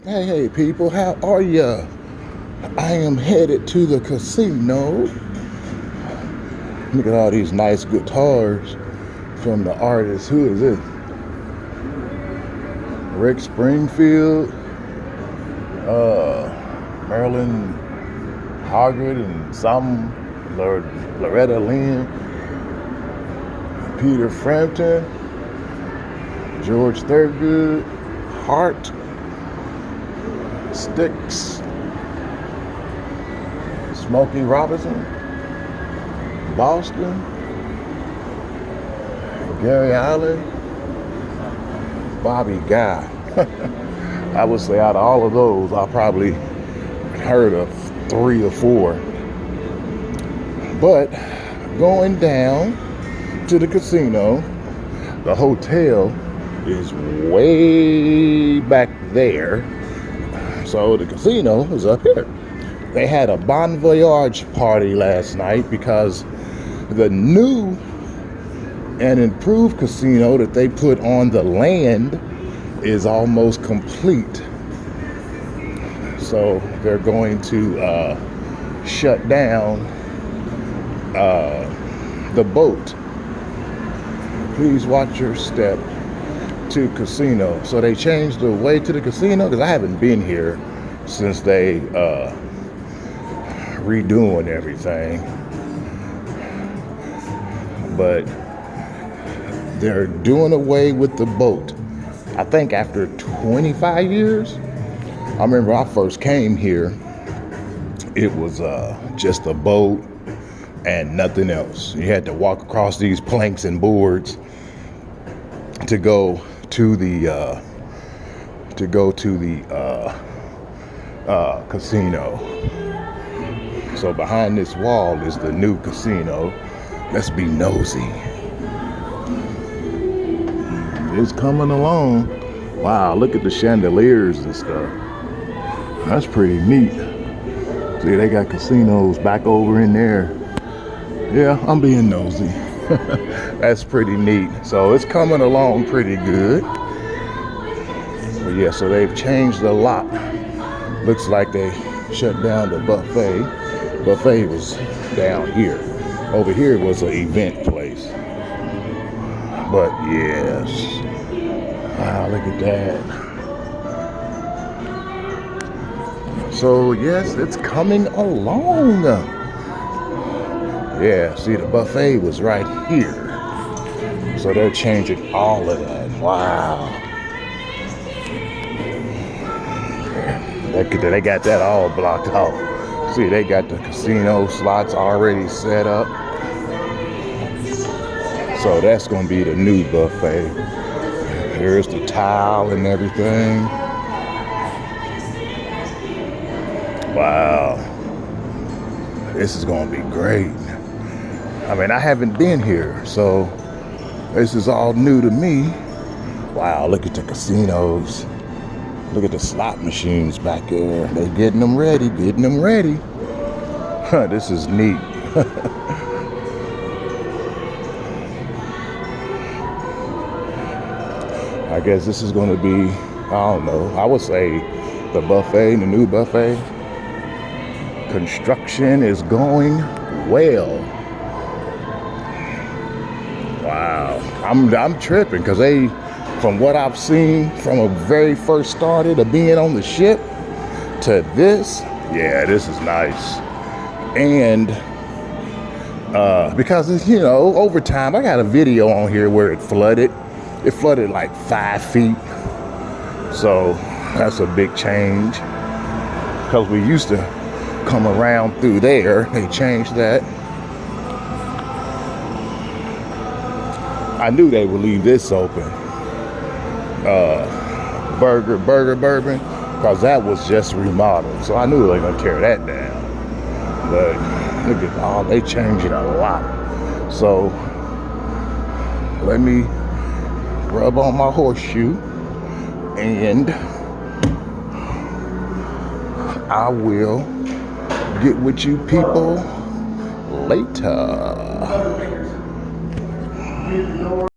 Hey people, how are ya? I am headed to the casino. Look at all these nice guitars from the artist. Who is this? Rick Springfield, Marilyn Hoggard, and some Loretta Lynn, Peter Frampton, George Thorogood, Hart, Styx, Smokey Robinson, Boston, Gary Allen, Bobby Guy. I would say out of all of those, I probably heard of 3 or 4. But going down to the casino, the hotel is way back there. So the casino is up here. They had a Bon Voyage party last night because the new and improved casino that they put on the land is almost complete. So they're going to shut down the boat. Please watch your step to casino. So they changed the way to the casino because I haven't been here since they redoing everything. But they're doing away with the boat. I think after 25 years. I remember I first came here, it was just a boat and nothing else. You had to walk across these planks and boards to go to the casino. So behind this wall is the new casino. Let's be nosy. It's coming along. Wow, look at the chandeliers and stuff. That's pretty neat. See, they got casinos back over in there. Yeah, I'm being nosy. That's pretty neat. So it's coming along pretty good. But yeah, so they've changed a lot. Looks like they shut down the buffet. Buffet was down here. Over here was an event place. But yes. Wow, look at that. So yes, it's coming along. Yeah, see, the buffet was right here. So they're changing all of that. Wow. They got that all blocked off. See, they got the casino slots already set up. So that's going to be the new buffet. Here's the tile and everything. Wow. This is going to be great. I mean, I haven't been here, so this is all new to me. Wow, look at the casinos. Look at the slot machines back there. They're getting them ready, getting them ready. This is neat. I guess this is going to be, I don't know, I would say the buffet, the new buffet. Construction is going well. Wow, I'm tripping because they, from what I've seen from a very first started of being on the ship to this, yeah, this is nice. And because it's, you know, over time, I got a video on here where it flooded. It flooded like 5 feet. So that's a big change because we used to come around through there. They changed that. I knew they would leave this open. Burger Bourbon, because that was just remodeled. So I knew they were gonna tear that down. But look at all, they changed it a lot. So let me rub on my horseshoe and I will get with you people later.